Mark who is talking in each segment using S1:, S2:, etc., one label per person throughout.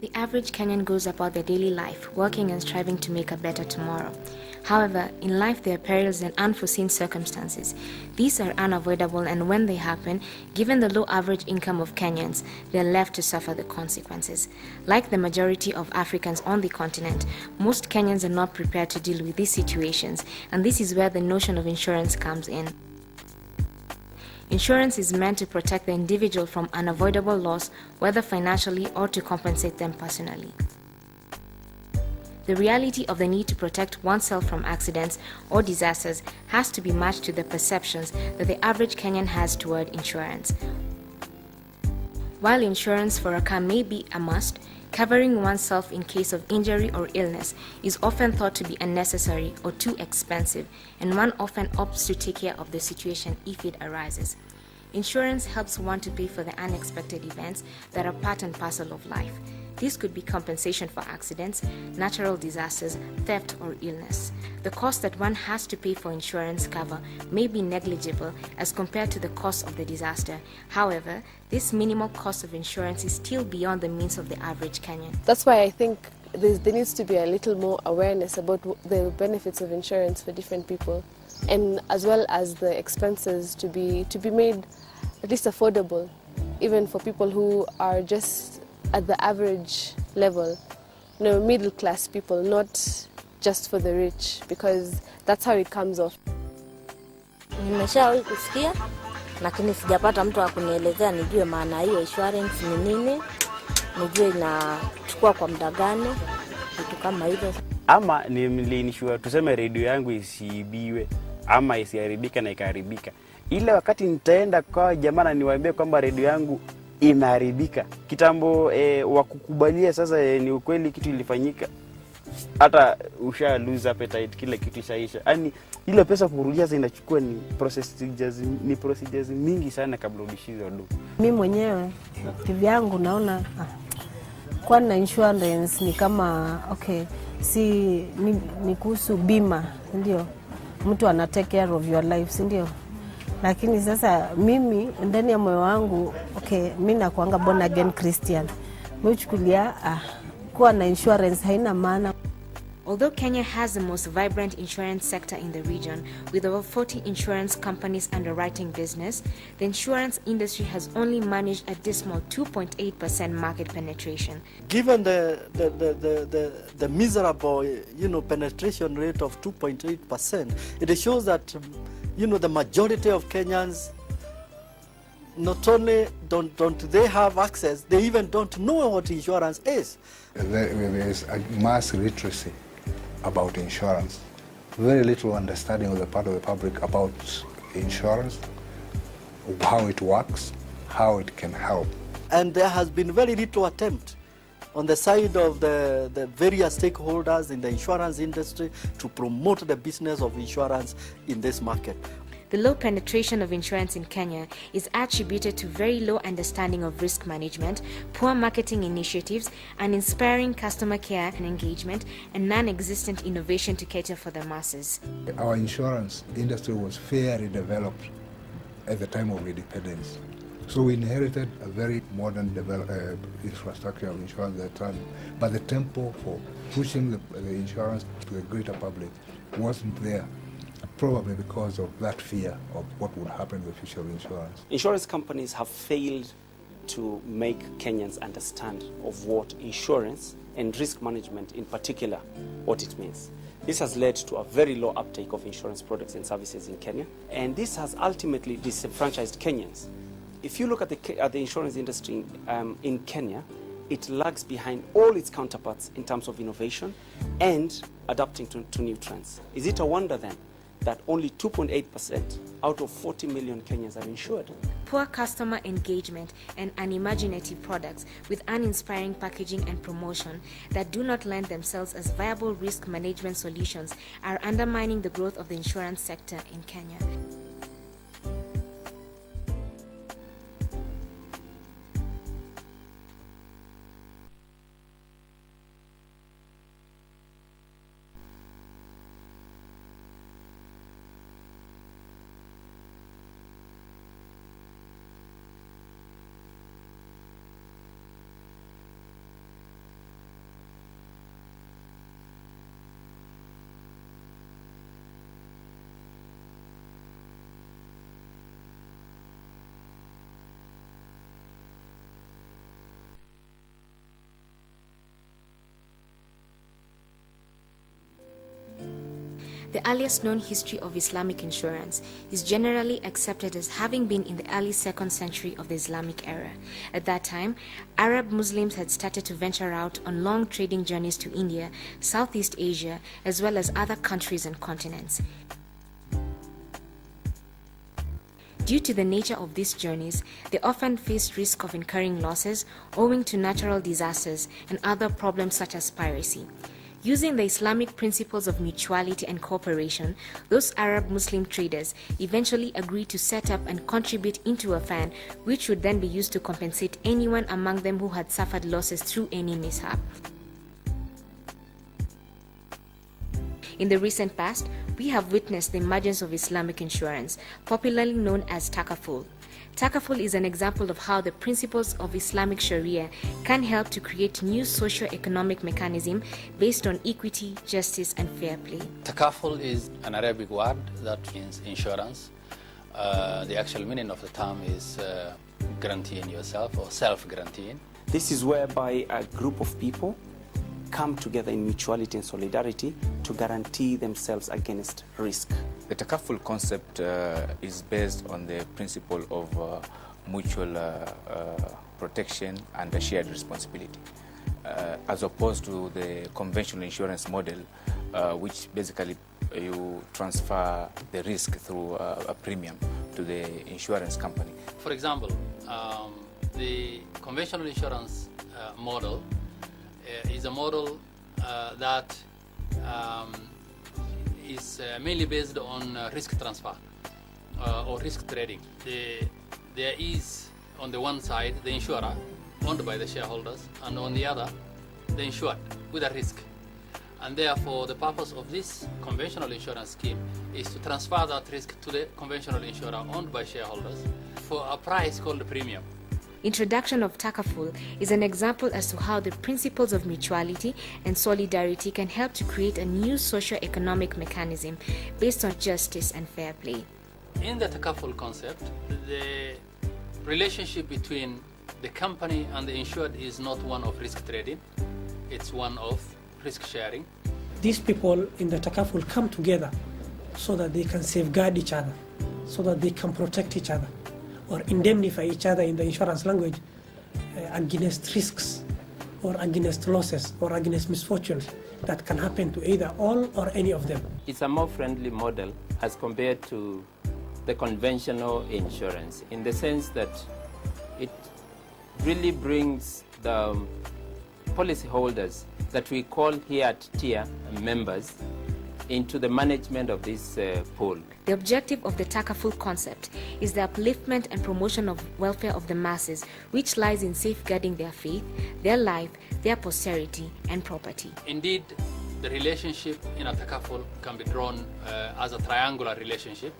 S1: The average Kenyan goes about their daily life, working and striving to make a better tomorrow. However, in life there are perils and unforeseen circumstances. These are unavoidable, and when they happen, given the low average income of Kenyans, they are left to suffer the consequences. Like the majority of Africans on the continent, most Kenyans are not prepared to deal with these situations, and this is where the notion of insurance comes in. Insurance is meant to protect the individual from unavoidable loss, whether financially or to compensate them personally. The reality of the need to protect oneself from accidents or disasters has to be matched to the perceptions that the average Kenyan has toward insurance. While insurance for a car may be a must, covering oneself in case of injury or illness is often thought to be unnecessary or too expensive, and one often opts to take care of the situation if it arises. Insurance helps one to pay for the unexpected events that are part and parcel of life. This could be compensation for accidents, natural disasters, theft, or illness. The cost that one has to pay for insurance cover may be negligible as compared to the cost of the disaster. However, this minimal cost of insurance is still beyond the means of the average Kenyan.
S2: That's why I think there needs to be a little more awareness about the benefits of insurance for different people, and as well as the expenses to be made at least affordable, even for people who are just at the average level, middle class people, not just for the rich, because that's how it comes off.
S3: Nimeshawahi kusikia, lakini sijapata mtu wa kunielezea nijue maana hiyo insurance ni nini, nijue inachukua kwa muda gani, vitu kama hivyo.
S4: Ama nilinishua tuseme redio yangu isiibiwe ama isiharibika na ikaharibika. Ile wakati nitaenda kwa jamaa niwaambie kwamba redio yangu imeharibika, kitambo wakukubalia sasa ni ukweli kitu ilifanyika, hata usha lose appetite, kile kitu ishaisha. Yaani ile pesa kurudia sasa inachukua ni procedures mingi sana kabla udishize ndo.
S5: Mimi mwenyewe kivyangu naona kwa na insurance ni kama ni kuhusu bima, ndio mtu ana take care of your life, ndio. Lakini sasa mimi ndani ya moyo wangu mimi nakuanga born again Christian, mimi chukulia kuwa na insurance haina maana.
S1: Although Kenya has the most vibrant insurance sector in the region, with over 40 insurance companies underwriting business, the insurance industry has only managed a dismal 2.8% market penetration.
S6: Given the miserable, penetration rate of 2.8%, it shows that, the majority of Kenyans not only don't they have access, they even don't know what insurance is.
S7: There is a mass literacy about insurance. Very little understanding on the part of the public about insurance, how it works, how it can help.
S6: And there has been very little attempt on the side of the various stakeholders in the insurance industry to promote the business of insurance in this market.
S1: The low penetration of insurance in Kenya is attributed to very low understanding of risk management, poor marketing initiatives, uninspiring customer care and engagement, and non-existent innovation to cater for the masses.
S7: Our insurance industry was fairly developed at the time of independence. So we inherited a very modern infrastructure of insurance at the time. But the tempo for pushing the insurance to the greater public wasn't there. Probably because of that fear of what would happen in the future of insurance.
S8: Insurance companies have failed to make Kenyans understand of what insurance and risk management in particular, what it means. This has led to a very low uptake of insurance products and services in Kenya, and this has ultimately disenfranchised Kenyans. If you look at the insurance industry in Kenya, it lags behind all its counterparts in terms of innovation and adapting to new trends. Is it a wonder then that only 2.8% out of 40 million Kenyans are insured?
S1: Poor customer engagement and unimaginative products with uninspiring packaging and promotion that do not lend themselves as viable risk management solutions are undermining the growth of the insurance sector in Kenya. The earliest known history of Islamic insurance is generally accepted as having been in the early 2nd century of the Islamic era. At that time, Arab Muslims had started to venture out on long trading journeys to India, Southeast Asia, as well as other countries and continents. Due to the nature of these journeys, they often faced risk of incurring losses owing to natural disasters and other problems such as piracy. Using the Islamic principles of mutuality and cooperation, those Arab Muslim traders eventually agreed to set up and contribute into a fund which would then be used to compensate anyone among them who had suffered losses through any mishap. In the recent past, we have witnessed the emergence of Islamic insurance, popularly known as Takaful. Takaful is an example of how the principles of Islamic Sharia can help to create new socio-economic mechanism based on equity, justice, and fair play.
S9: Takaful is an Arabic word that means insurance. The actual meaning of the term is guaranteeing yourself or self-guaranteeing.
S8: This is whereby a group of people come together in mutuality and solidarity to guarantee themselves against risk.
S10: The Takaful concept is based on the principle of mutual protection and a shared responsibility, as opposed to the conventional insurance model, which basically you transfer the risk through a premium to the insurance company.
S9: For example, the conventional insurance model is a model that is mainly based on risk transfer or risk trading. There is, on the one side, the insurer, owned by the shareholders, and on the other, the insured, with a risk. And therefore, the purpose of this conventional insurance scheme is to transfer that risk to the conventional insurer owned by shareholders for a price called the premium.
S1: Introduction of Takaful is an example as to how the principles of mutuality and solidarity can help to create a new socio-economic mechanism based on justice and fair play.
S9: In the Takaful concept, the relationship between the company and the insured is not one of risk trading, it's one of risk sharing.
S11: These people in the Takaful come together so that they can safeguard each other, so that they can protect each other, or indemnify each other in the insurance language against risks or against losses or against misfortunes that can happen to either all or any of them.
S12: It's a more friendly model as compared to the conventional insurance, in the sense that it really brings the policyholders that we call here at TIA members into the management of this pool.
S1: The objective of the Takaful concept is the upliftment and promotion of welfare of the masses, which lies in safeguarding their faith, their life, their posterity, and property.
S9: Indeed, the relationship in a Takaful can be drawn as a triangular relationship.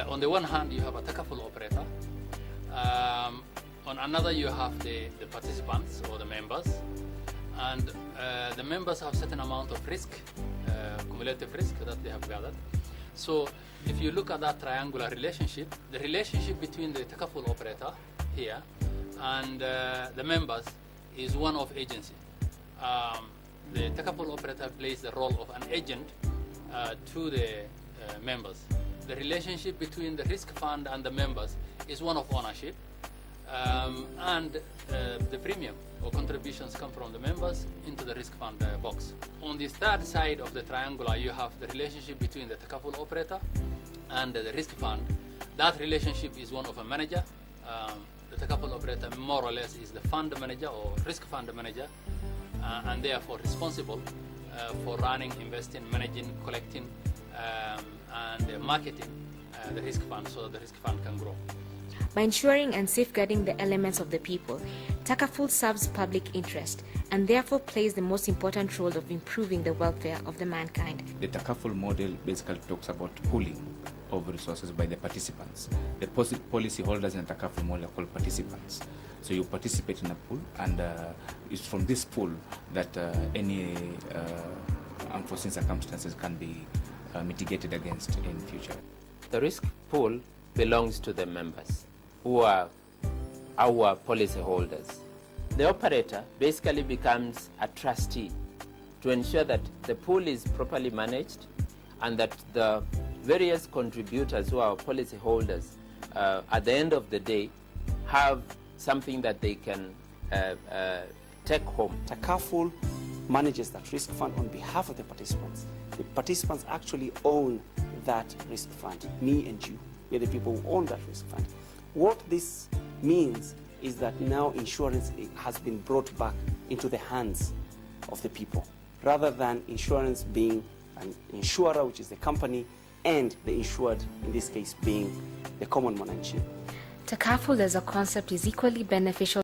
S9: On the one hand, you have a Takaful operator. On another, you have the participants or the members. And the members have a certain amount of risk, cumulative risk that they have gathered. So if you look at that triangular relationship, the relationship between the Takaful operator here and the members is one of agency. The Takaful operator plays the role of an agent to the members. The relationship between the risk fund and the members is one of ownership, and the premium or contributions come from the members into the risk fund box. On the third side of the triangular, you have the relationship between the Takaful operator and the risk fund. That relationship is one of a manager. The Takaful operator more or less is the fund manager or risk fund manager, and therefore responsible for running, investing, managing, collecting, and marketing the risk fund so that the risk fund can grow.
S1: By ensuring and safeguarding the elements of the people, Takaful serves public interest and therefore plays the most important role of improving the welfare of the mankind.
S10: The Takaful model basically talks about pooling of resources by the participants. The policy holders in the Takaful model are called participants. So you participate in a pool, and it's from this pool that any unforeseen circumstances can be mitigated against in future.
S12: The risk pool belongs to the members, who are our policy holders. The operator basically becomes a trustee to ensure that the pool is properly managed and that the various contributors who are policy holders at the end of the day have something that they can take home.
S8: Takaful manages that risk fund on behalf of the participants. The participants actually own that risk fund. Me and you, we're the people who own that risk fund. What this means is that now insurance has been brought back into the hands of the people, rather than insurance being an insurer, which is the company, and the insured, in this case, being the common mwananchi.
S1: Takaful as a concept is equally beneficial